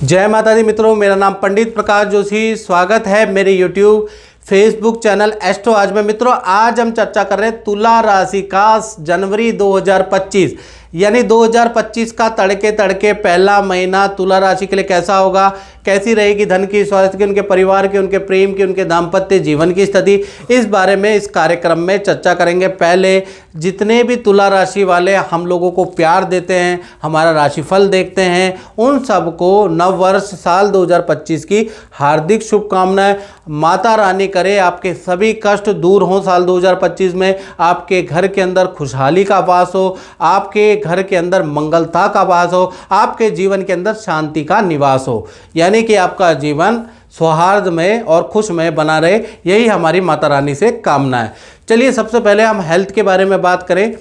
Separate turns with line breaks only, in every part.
जय माता दी मित्रों, मेरा नाम पंडित प्रकाश जोशी। स्वागत है मेरे यूट्यूब फेसबुक चैनल एस्ट्रो आज में। मित्रों, आज हम चर्चा कर रहे हैं तुला राशि का जनवरी 2025 यानी 2025 का तड़के तड़के पहला महीना तुला राशि के लिए कैसा होगा, कैसी रहेगी धन की, स्वास्थ्य की, उनके परिवार की, उनके प्रेम की, उनके दाम्पत्य जीवन की स्थिति, इस बारे में इस कार्यक्रम में चर्चा करेंगे। पहले जितने भी तुला राशि वाले हम लोगों को प्यार देते हैं, हमारा राशिफल देखते हैं, उन सबको नव वर्ष साल 2025 की हार्दिक शुभकामनाएं। माता रानी करे आपके सभी कष्ट दूर हों साल 2025 में, आपके घर के अंदर खुशहाली का वास हो, आपके घर के अंदर मंगलता का वास हो, आपके जीवन के अंदर शांति का निवास हो, यानी कि आपका जीवन सौहार्द में और खुश में बना रहे, यही हमारी माता रानी से कामना है। चलिए सबसे पहले हम हेल्थ के बारे में बात करें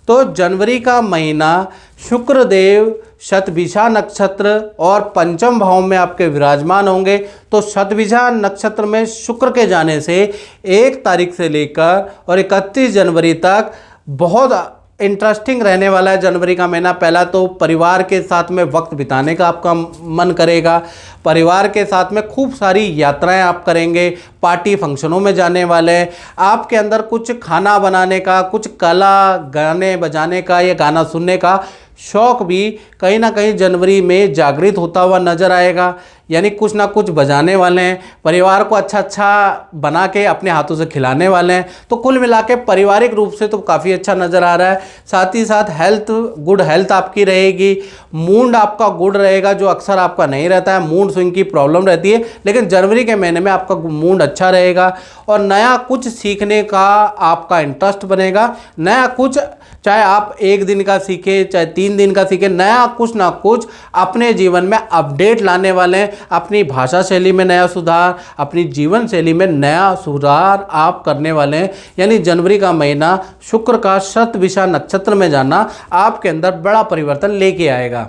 तो जनवरी का महीना शुक्र देव शतभिषा नक्षत्र और पंचम भाव में आपके विराजमान होंगे। तो शतभिषा नक्षत्र में शुक्र के जाने से 1 तारीख से लेकर और 31 जनवरी तक बहुत इंटरेस्टिंग रहने वाला है। जनवरी का महीना पहला तो परिवार के साथ में वक्त बिताने का आपका मन करेगा, परिवार के साथ में खूब सारी यात्राएं आप करेंगे, पार्टी फंक्शनों में जाने वाले हैं, आपके अंदर कुछ खाना बनाने का, कुछ कला गाने बजाने का या गाना सुनने का शौक भी कहीं ना कहीं जनवरी में जागृत होता हुआ नजर आएगा, यानी कुछ ना कुछ बजाने वाले हैं, परिवार को अच्छा अच्छा बना के अपने हाथों से खिलाने वाले हैं। तो कुल मिला के पारिवारिक रूप से तो काफ़ी अच्छा नज़र आ रहा है। साथ ही साथ हेल्थ, गुड हेल्थ आपकी रहेगी, मूड आपका गुड रहेगा, जो अक्सर आपका नहीं रहता है, मूड स्विंग की प्रॉब्लम रहती है, लेकिन जनवरी के महीने में आपका मूड अच्छा रहेगा और नया कुछ सीखने का आपका इंटरेस्ट बनेगा। नया कुछ, चाहे आप 1 दिन का सीखें चाहे 3 दिन का सीखें, नया कुछ ना कुछ अपने जीवन में अपडेट लाने वाले हैं। अपनी भाषा शैली में नया सुधार, अपनी जीवन शैली में नया सुधार आप करने वाले हैं। यानी जनवरी का महीना शुक्र का शतभिषा नक्षत्र में जाना आपके अंदर बड़ा परिवर्तन लेके आएगा।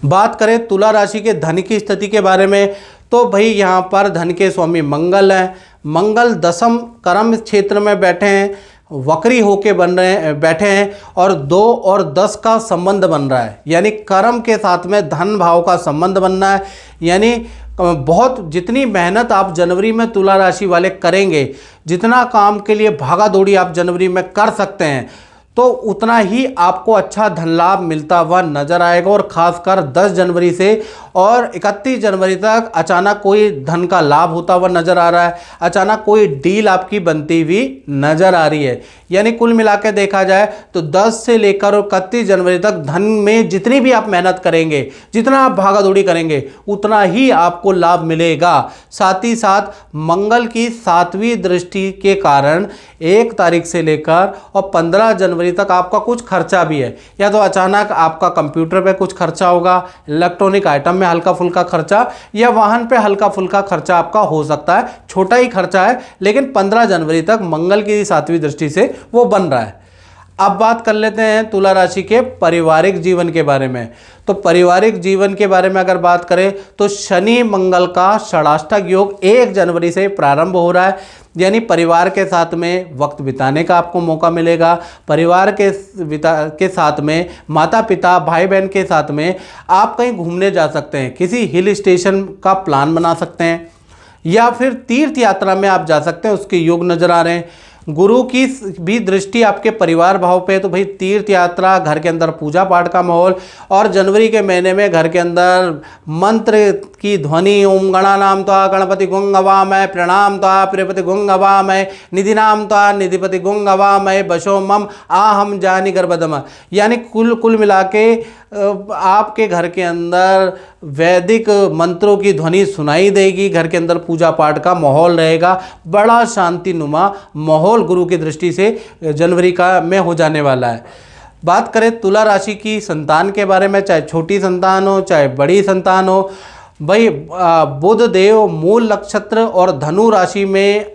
बात करें तुला राशि के धन की स्थिति के बारे में तो भाई यहाँ पर धन के स्वामी मंगल हैं। मंगल दशम कर्म क्षेत्र में बैठे हैं, वक्री होके बैठे हैं और 2 और 10 का संबंध बन रहा है, यानी कर्म के साथ में धन भाव का संबंध बनना है। यानी बहुत जितनी मेहनत आप जनवरी में तुला राशि वाले करेंगे, जितना काम के लिए भागा दौड़ी आप जनवरी में कर सकते हैं, तो उतना ही आपको अच्छा धन लाभ मिलता हुआ नजर आएगा। और ख़ासकर 10 जनवरी से और 31 जनवरी तक अचानक कोई धन का लाभ होता हुआ नजर आ रहा है, अचानक कोई डील आपकी बनती हुई नजर आ रही है। यानी कुल मिला के देखा जाए तो 10 से लेकर 31 जनवरी तक धन में जितनी भी आप मेहनत करेंगे, जितना आप भागा दौड़ी करेंगे, उतना ही आपको लाभ मिलेगा। साथ ही साथ मंगल की 7वीं दृष्टि के कारण 1 तारीख से लेकर और 15 जनवरी तक आपका कुछ खर्चा भी है। या तो अचानक आपका कंप्यूटर पे कुछ खर्चा होगा, इलेक्ट्रॉनिक आइटम में हल्का फुल्का खर्चा, या वाहन पे हल्का फुल्का खर्चा आपका हो सकता है। छोटा ही खर्चा है, लेकिन 15 जनवरी तक मंगल की 7वीं दृष्टि से वो बन रहा है। अब बात कर लेते हैं तुला राशि के पारिवारिक जीवन के बारे में। तो पारिवारिक जीवन के बारे में अगर बात करें तो शनि मंगल का षडाष्टक योग 1 जनवरी से प्रारंभ हो रहा है, यानी परिवार के साथ में वक्त बिताने का आपको मौका मिलेगा। परिवार के साथ में माता पिता भाई बहन के साथ में आप कहीं घूमने जा सकते हैं, किसी हिल स्टेशन का प्लान बना सकते हैं, या फिर तीर्थ यात्रा में आप जा सकते हैं, उसके योग नज़र आ रहे हैं। गुरु की भी दृष्टि आपके परिवार भाव पे, तो भाई तीर्थ यात्रा, घर के अंदर पूजा पाठ का माहौल, और जनवरी के महीने में घर के अंदर मंत्र की ध्वनि, ओम गणानाम त्वा गणपति गुं गवामय, प्रणाम त्वा प्रियपति गुं गवामय, निधिनाम त्वा निधिपति गुं गवामय, बशो मम आहम जानी गर्भदम। यानी कुल मिला के आपके घर के अंदर वैदिक मंत्रों की ध्वनि सुनाई देगी, घर के अंदर पूजा पाठ का माहौल रहेगा, बड़ा शांतिनुमा माहौल गुरु की दृष्टि से जनवरी का में हो जाने वाला है। बात करें तुला राशि की संतान के बारे में, चाहे छोटी संतान हो चाहे बड़ी संतान हो, भाई बुध देव मूल नक्षत्र और धनु राशि में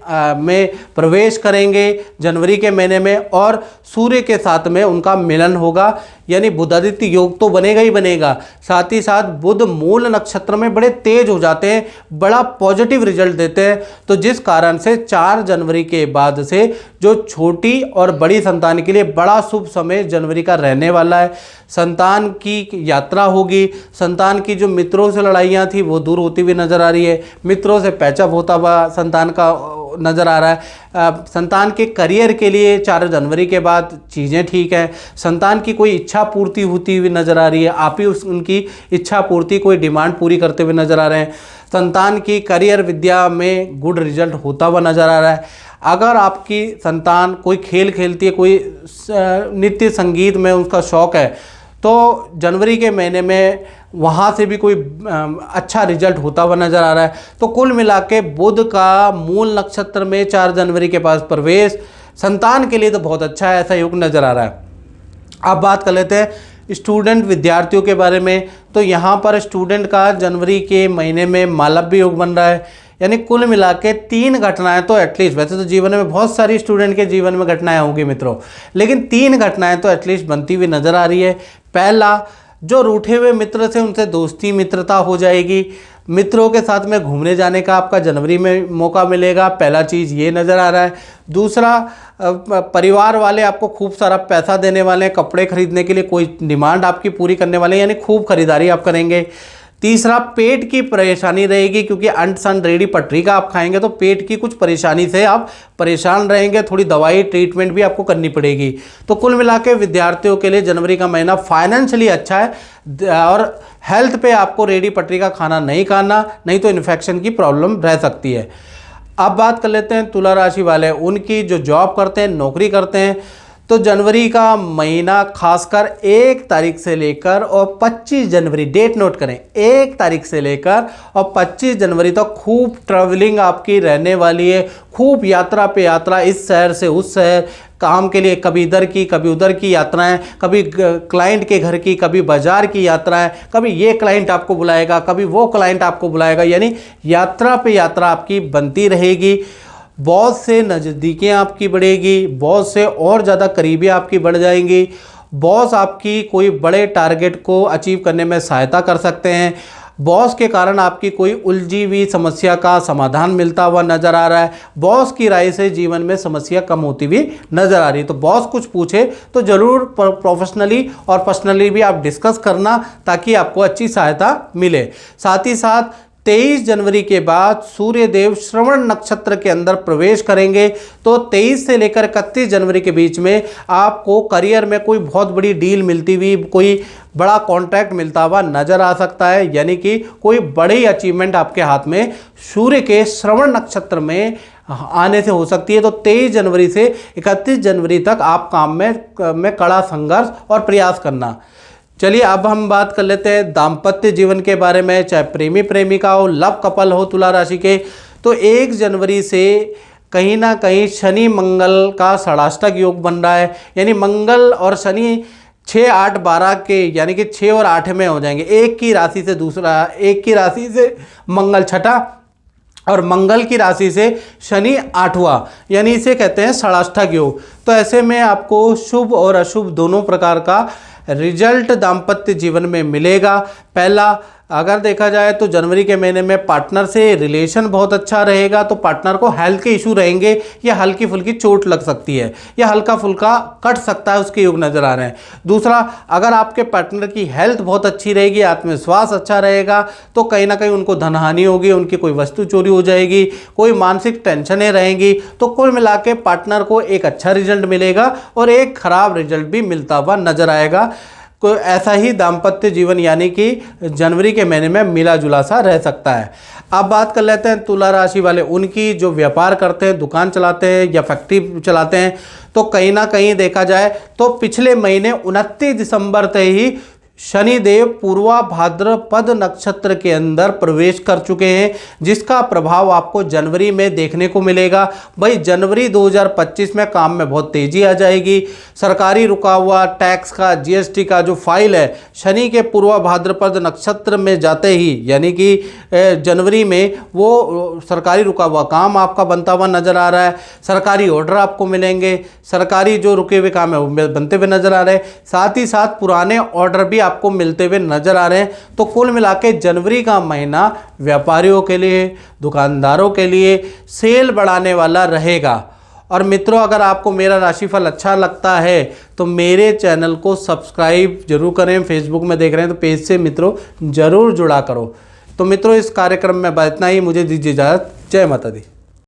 प्रवेश करेंगे जनवरी के महीने में, और सूर्य के साथ में उनका मिलन होगा। यानी बुधादित्य योग तो बनेगा ही बनेगा, साथ ही साथ बुध मूल नक्षत्र में बड़े तेज हो जाते हैं, बड़ा पॉजिटिव रिजल्ट देते हैं। तो जिस कारण से 4 जनवरी के बाद से जो छोटी और बड़ी संतान के लिए बड़ा शुभ समय जनवरी का रहने वाला है। संतान की यात्रा होगी, संतान की जो मित्रों से लड़ाइयाँ थी वो दूर होती हुई नजर आ रही है, मित्रों से पैचअप होता हुआ संतान का नज़र आ रहा है। संतान के करियर के लिए 4 जनवरी के बाद चीज़ें ठीक हैं। संतान की कोई इच्छा पूर्ति होती हुई नज़र आ रही है, आप ही उनकी इच्छा पूर्ति कोई डिमांड पूरी करते हुए नज़र आ रहे हैं। संतान की करियर विद्या में गुड रिजल्ट होता हुआ नज़र आ रहा है। अगर आपकी संतान कोई खेल खेलती है, कोई नृत्य संगीत में उसका शौक़ है, तो जनवरी के महीने में वहाँ से भी कोई अच्छा रिजल्ट होता हुआ नज़र आ रहा है। तो कुल मिला के बुध का मूल नक्षत्र में 4 जनवरी के पास प्रवेश संतान के लिए तो बहुत अच्छा है, ऐसा योग नज़र आ रहा है। अब बात कर लेते हैं स्टूडेंट विद्यार्थियों के बारे में। तो यहाँ पर स्टूडेंट का जनवरी के महीने में मालव्य योग बन रहा है, यानी कुल मिला के 3 घटनाएं तो एटलीस्ट, वैसे तो जीवन में बहुत सारी स्टूडेंट के जीवन में घटनाएं होंगी मित्रों, लेकिन 3 घटनाएं तो एटलीस्ट बनती हुई नज़र आ रही है। पहला, जो रूठे हुए मित्र से उनसे दोस्ती मित्रता हो जाएगी, मित्रों के साथ में घूमने जाने का आपका जनवरी में मौका मिलेगा, पहला चीज़ ये नज़र आ रहा है। दूसरा, परिवार वाले आपको खूब सारा पैसा देने वाले हैं, कपड़े खरीदने के लिए कोई डिमांड आपकी पूरी करने वाले हैं, यानी खूब खरीदारी आप करेंगे। तीसरा, पेट की परेशानी रहेगी, क्योंकि अंट सन रेडी पटरी का आप खाएंगे तो पेट की कुछ परेशानी से आप परेशान रहेंगे, थोड़ी दवाई ट्रीटमेंट भी आपको करनी पड़ेगी। तो कुल मिला के विद्यार्थियों के लिए जनवरी का महीना फाइनेंशियली अच्छा है, और हेल्थ पे आपको रेडी पटरी का खाना नहीं खाना, नहीं तो इन्फेक्शन की प्रॉब्लम रह सकती है। अब बात कर लेते हैं तुला राशि वाले, उनकी जो जॉब करते हैं, नौकरी करते हैं, तो जनवरी का महीना खासकर 1 तारीख से लेकर और 25 जनवरी, डेट नोट करें, 1 तारीख से लेकर और 25 जनवरी तक खूब ट्रैवलिंग आपकी रहने वाली है। खूब यात्रा पे यात्रा, इस शहर से उस शहर, काम के लिए कभी इधर की कभी उधर की यात्राएं, कभी क्लाइंट के घर की, कभी बाजार की यात्राएं, कभी ये क्लाइंट आपको बुलाएगा, कभी वो क्लाइंट आपको बुलाएगा, यानी यात्रा पे यात्रा आपकी बनती रहेगी। बॉस से नज़दीकी आपकी बढ़ेगी, बॉस से और ज़्यादा करीबी आपकी बढ़ जाएंगी। बॉस आपकी कोई बड़े टारगेट को अचीव करने में सहायता कर सकते हैं। बॉस के कारण आपकी कोई उलझी हुई समस्या का समाधान मिलता हुआ नज़र आ रहा है। बॉस की राय से जीवन में समस्या कम होती हुई नज़र आ रही है। तो बॉस कुछ पूछे तो ज़रूर प्रोफेशनली और पर्सनली भी आप डिस्कस करना, ताकि आपको अच्छी सहायता मिले। साथ ही साथ 23 जनवरी के बाद सूर्य देव श्रवण नक्षत्र के अंदर प्रवेश करेंगे, तो 23 से लेकर 31 जनवरी के बीच में आपको करियर में कोई बहुत बड़ी डील मिलती हुई, कोई बड़ा कॉन्ट्रैक्ट मिलता हुआ नज़र आ सकता है, यानी कि कोई बड़ी अचीवमेंट आपके हाथ में सूर्य के श्रवण नक्षत्र में आने से हो सकती है। तो 23 जनवरी से 31 जनवरी तक आप काम में कड़ा संघर्ष और प्रयास करना। चलिए अब हम बात कर लेते हैं दाम्पत्य जीवन के बारे में। चाहे प्रेमी प्रेमिका हो, लव कपल हो तुला राशि के, तो 1 जनवरी से कहीं ना कहीं शनि मंगल का षडाष्टक योग बन रहा है, यानी मंगल और शनि 6, 8, 12 के, यानी कि 6 और 8 में हो जाएंगे। एक की राशि से दूसरा, एक की राशि से मंगल छठा और मंगल की राशि से शनि 8वां, यानी इसे कहते हैं षडाष्टक योग। तो ऐसे में आपको शुभ और अशुभ दोनों प्रकार का रिजल्ट दाम्पत्य जीवन में मिलेगा। पहला, अगर देखा जाए तो जनवरी के महीने में पार्टनर से रिलेशन बहुत अच्छा रहेगा, तो पार्टनर को हेल्थ के इशू रहेंगे, या हल्की फुल्की चोट लग सकती है, या हल्का फुल्का कट सकता है, उसके योग नज़र आ रहे हैं। दूसरा, अगर आपके पार्टनर की हेल्थ बहुत अच्छी रहेगी, आत्मविश्वास अच्छा रहेगा, तो कहीं ना कहीं उनको धनहानि होगी, उनकी कोई वस्तु चोरी हो जाएगी, कोई मानसिक टेंशनें रहेंगी। तो कुल मिला के पार्टनर को एक अच्छा रिजल्ट मिलेगा और एक खराब रिजल्ट भी मिलता हुआ नजर आएगा। कोई ऐसा ही दाम्पत्य जीवन यानी कि जनवरी के महीने में मिला जुला सा रह सकता है। अब बात कर लेते हैं तुला राशि वाले, उनकी जो व्यापार करते हैं, दुकान चलाते हैं या फैक्ट्री चलाते हैं, तो कहीं ना कहीं देखा जाए तो पिछले महीने 29 दिसंबर से ही शनिदेव पूर्वा भाद्रपद नक्षत्र के अंदर प्रवेश कर चुके हैं, जिसका प्रभाव आपको जनवरी में देखने को मिलेगा। भाई जनवरी 2025 में काम में बहुत तेजी आ जाएगी। सरकारी रुका हुआ टैक्स का, जीएसटी का जो फाइल है, शनि के पूर्वा भाद्रपद नक्षत्र में जाते ही यानी कि जनवरी में वो सरकारी रुका हुआ काम आपका बनता हुआ नजर आ रहा है। सरकारी ऑर्डर आपको मिलेंगे, सरकारी जो रुके हुए काम है वो बनते हुए नजर आ रहे हैं, साथ ही साथ पुराने ऑर्डर भी आपको मिलते हुए नजर आ रहे हैं। तो कुल मिला के जनवरी का महीना व्यापारियों के लिए, दुकानदारों के लिए सेल बढ़ाने वाला रहेगा। और मित्रों, अगर आपको मेरा राशिफल अच्छा लगता है तो मेरे चैनल को सब्सक्राइब जरूर करें। फेसबुक में देख रहे हैं तो पेज से मित्रों जरूर जुड़ा करो। तो मित्रों, इस कार्यक्रम में इतना ही। मुझे दीजिए इजाज़त। जय माता दी।